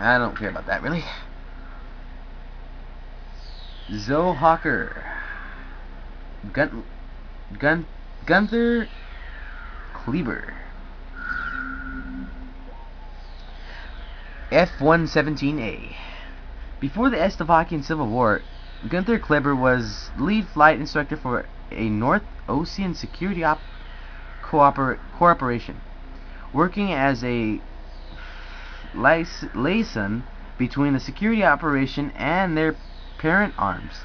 I don't care about that really. Zoe Hawker. Gun Gun Gunther Kleber. F-117A. Before the Estavakian Civil War, Gunther Kleber was lead flight instructor for a North Ocean Security Corporation, working as a liaison between the security operation and their parent arms,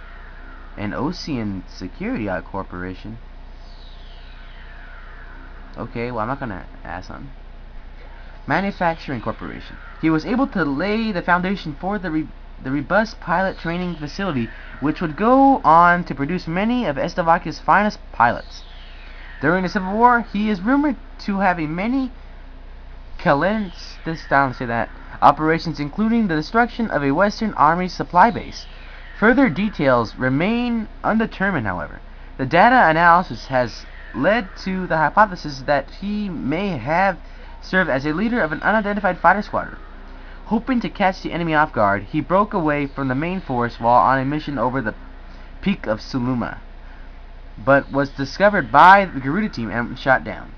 an Ocean Security Corporation. Okay, well, I'm not gonna ask on. Manufacturing Corporation. He was able to lay the foundation for the robust pilot training facility, which would go on to produce many of Estavakia's finest pilots. During the Civil War, he is rumored to have many operations, including the destruction of a Western Army supply base. Further details remain undetermined, however. The data analysis has led to the hypothesis that he may have served as a leader of an unidentified fighter squadron. Hoping to catch the enemy off guard, he broke away from the main force while on a mission over the peak of Suluma, but was discovered by the Garuda team and shot down.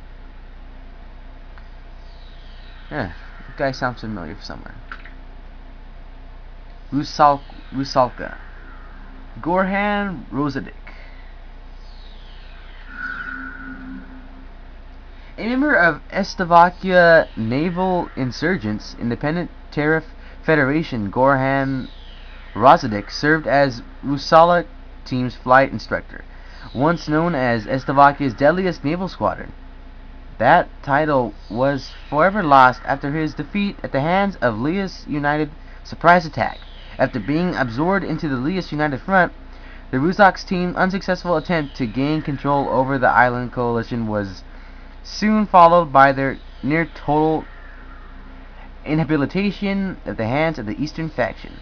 That guy sounds familiar somewhere. Rusalka. Gorhan Rosadik. A member of Estavakia Naval Insurgents Independent Tariff Federation, Gorhan Rosadik served as Rusala team's flight instructor, once known as Estavakia's deadliest naval squadron. That title was forever lost after his defeat at the hands of Lias United surprise attack. After being absorbed into the Lias United front, the Rusak's team's unsuccessful attempt to gain control over the island coalition was soon followed by their near total inhabilitation at the hands of the Eastern faction.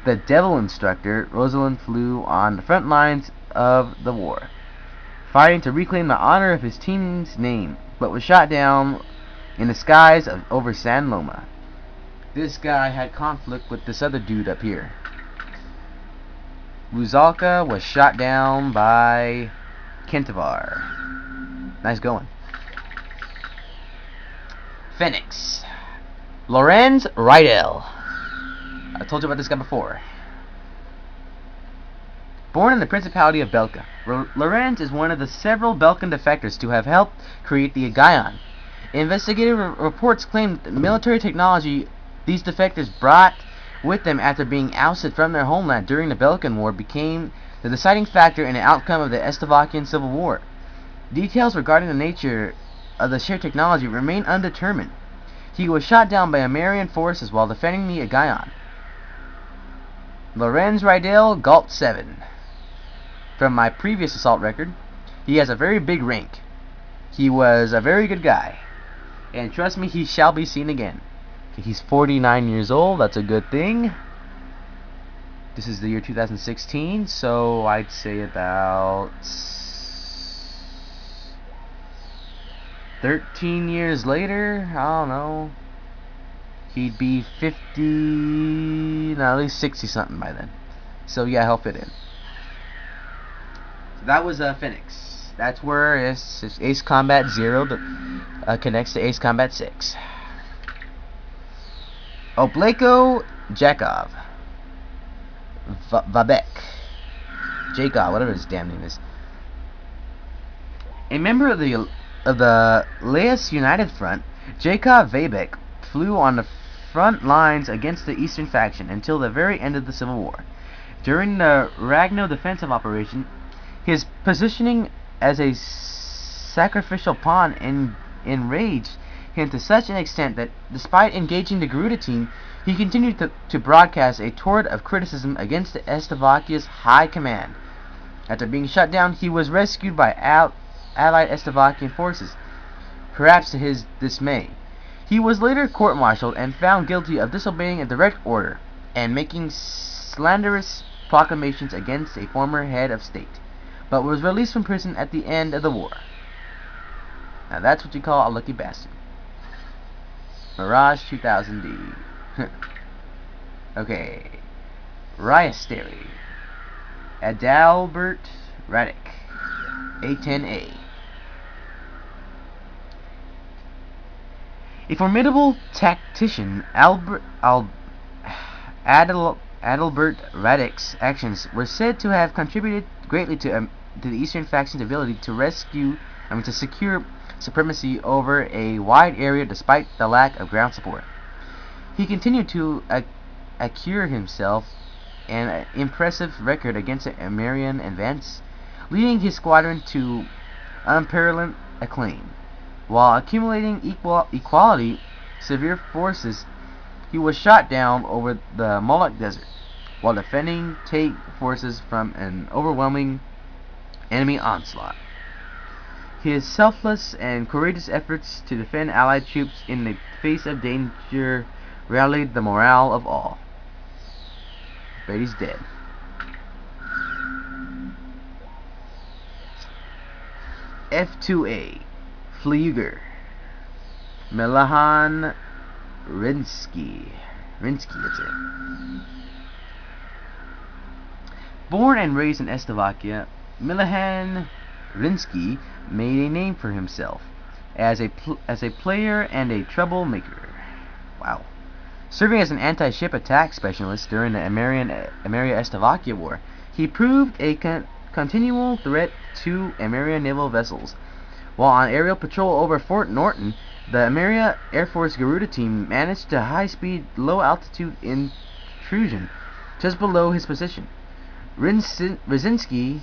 The Devil instructor, Rosalind, flew on the front lines of the war, fighting to reclaim the honor of his team's name, but was shot down in the skies over San Loma. This guy had conflict with this other dude up here. Ruzalka was shot down by Kentavar. Nice going. Phoenix. Lorenz Rydell. I told you about this guy before. Born in the Principality of Belka, Lorenz is one of the several Belkan defectors to have helped create the Agayon. Investigative reports claim that the military technology these defectors brought with them after being ousted from their homeland during the Balkan War became the deciding factor in the outcome of the Estavakian Civil War. Details regarding the nature of the shared technology remain undetermined. He was shot down by American forces while defending the Agayon. Lorenz Rydell, Galt 7. From my previous assault record, he has a very big rank. He was a very good guy. And trust me, he shall be seen again. He's 49 years old, that's a good thing. This is the year 2016, so I'd say about 13 years later, I don't know, he'd be 50, no, at least 60 something by then. So yeah, he'll fit in. So that was Phoenix. That's where Ace Combat 0 connects to Ace Combat 6. Obleko Jakov. Vabek. Jakov, whatever his damn name is. A member of the Lias United Front, Jakov Vabek flew on the front lines against the Eastern faction until the very end of the Civil War. During the Ragno defensive operation, his positioning as a sacrificial pawn enraged him to such an extent that, despite engaging the Garuda team, he continued to broadcast a torrent of criticism against the Estavakia's high command. After being shot down, he was rescued by allied Estavakian forces, perhaps to his dismay. He was later court-martialed and found guilty of disobeying a direct order and making slanderous proclamations against a former head of state, but was released from prison at the end of the war. Now that's what you call a lucky bastard. Mirage 2000D. Okay. Ryasteri. Adalbert Radic. A10A. A formidable tactician, Adalbert Radic's actions were said to have contributed greatly to the Eastern faction's ability to secure supremacy over a wide area despite the lack of ground support. He continued to accrue himself an impressive record against the Amerindian advance, leading his squadron to unparalleled acclaim. While accumulating equally severe forces, he was shot down over the Moloch Desert, while defending Tate forces from an overwhelming enemy onslaught. His selfless and courageous efforts to defend Allied troops in the face of danger rallied the morale of all. But he's dead. F2A Flieger Milan Rinsky, that's it. Born and raised in Slovakia, Milan Rinsky made a name for himself as a player and a troublemaker. Wow. Serving as an anti-ship attack specialist during the Ameria-Slovakia War, he proved a continual threat to American naval vessels. While on aerial patrol over Fort Norton, the Ameria Air Force Garuda team managed a high-speed, low-altitude intrusion just below his position. Rzinski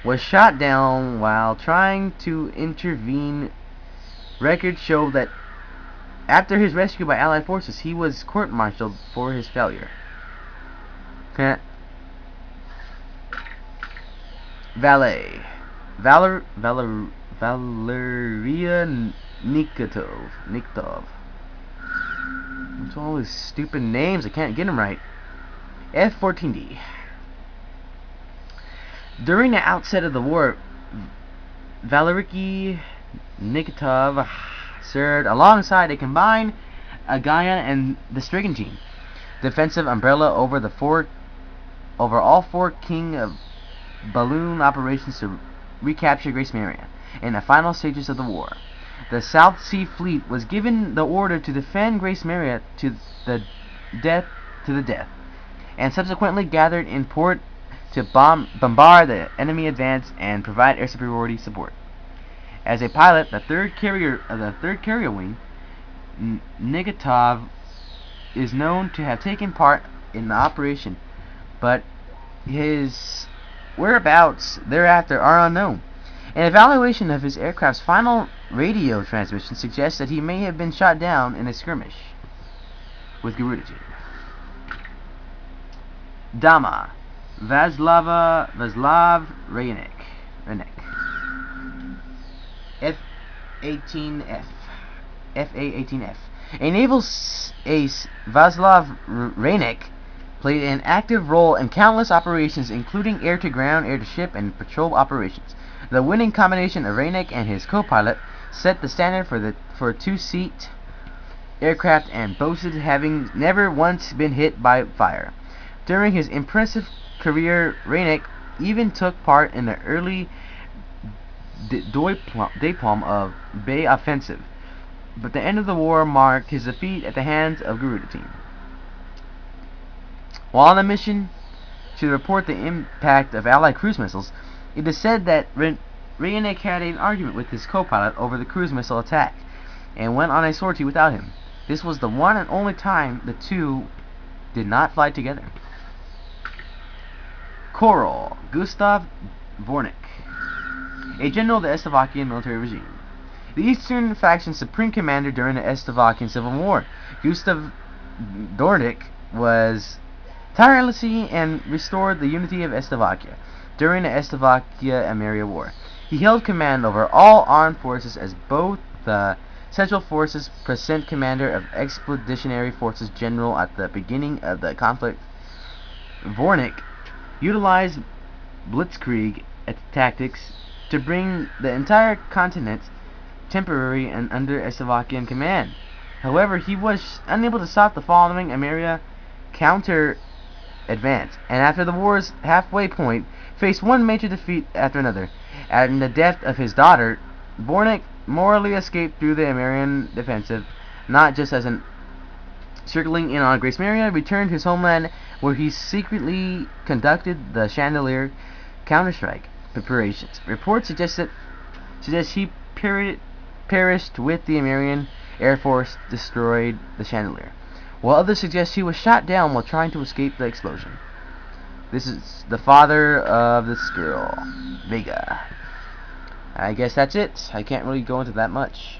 was shot down while trying to intervene. Records show that after his rescue by Allied forces, he was court-martialed for his failure. Valet Valeria Nikitov. What's all these stupid names? I can't get them right. F-14D. During the outset of the war, Valery Nikitov served alongside a combined Agayan and the Strigan defensive umbrella over all four King of balloon operations to recapture Grace Maria in the final stages of the war. The South Sea Fleet was given the order to defend Grace Maria to the death, and subsequently gathered in port to bombard the enemy advance and provide air superiority support. As a pilot, the third carrier wing, Nikitov is known to have taken part in the operation, but his whereabouts thereafter are unknown. An evaluation of his aircraft's final radio transmission suggests that he may have been shot down in a skirmish with Garuda team. Dama Vaslav Rayanek. F-18F. FA-18F. A naval ace, Vaslav Rayanek played an active role in countless operations, including air-to-ground, air-to-ship, and patrol operations. The winning combination of Rayanek and his co-pilot set the standard for a two-seat aircraft and boasted having never once been hit by fire. During his impressive career, Rayanek even took part in the early Daypalm of Bay offensive, but the end of the war marked his defeat at the hands of Garuda team. While on a mission to report the impact of Allied cruise missiles, it is said that Rayanek had an argument with his co-pilot over the cruise missile attack and went on a sortie without him. This was the one and only time the two did not fly together. Korol Gustav Vornik, a general of the Slovakian military regime. The Eastern faction's supreme commander during the Slovakian Civil War, Gustav Dornik was tirelessly and restored the unity of Slovakia during the Slovakia-Ameria War. He held command over all armed forces as both the Central Forces present commander of Expeditionary Forces general at the beginning of the conflict. Vornik utilized blitzkrieg tactics to bring the entire continent temporary and under Slovakian command. However, he was unable to stop the following Ameria counter advance, and after the war's halfway point, faced one major defeat after another. And the death of his daughter, Bornik morally escaped through the Amerindian defensive, not just as an circling in on Grace Maria, returned to his homeland where he secretly conducted the Chandelier counterstrike preparations. Reports suggest he perished with the American Air Force destroyed the Chandelier, while others suggest he was shot down while trying to escape the explosion. This is the father of this girl, Vega. I guess that's it. I can't really go into that much.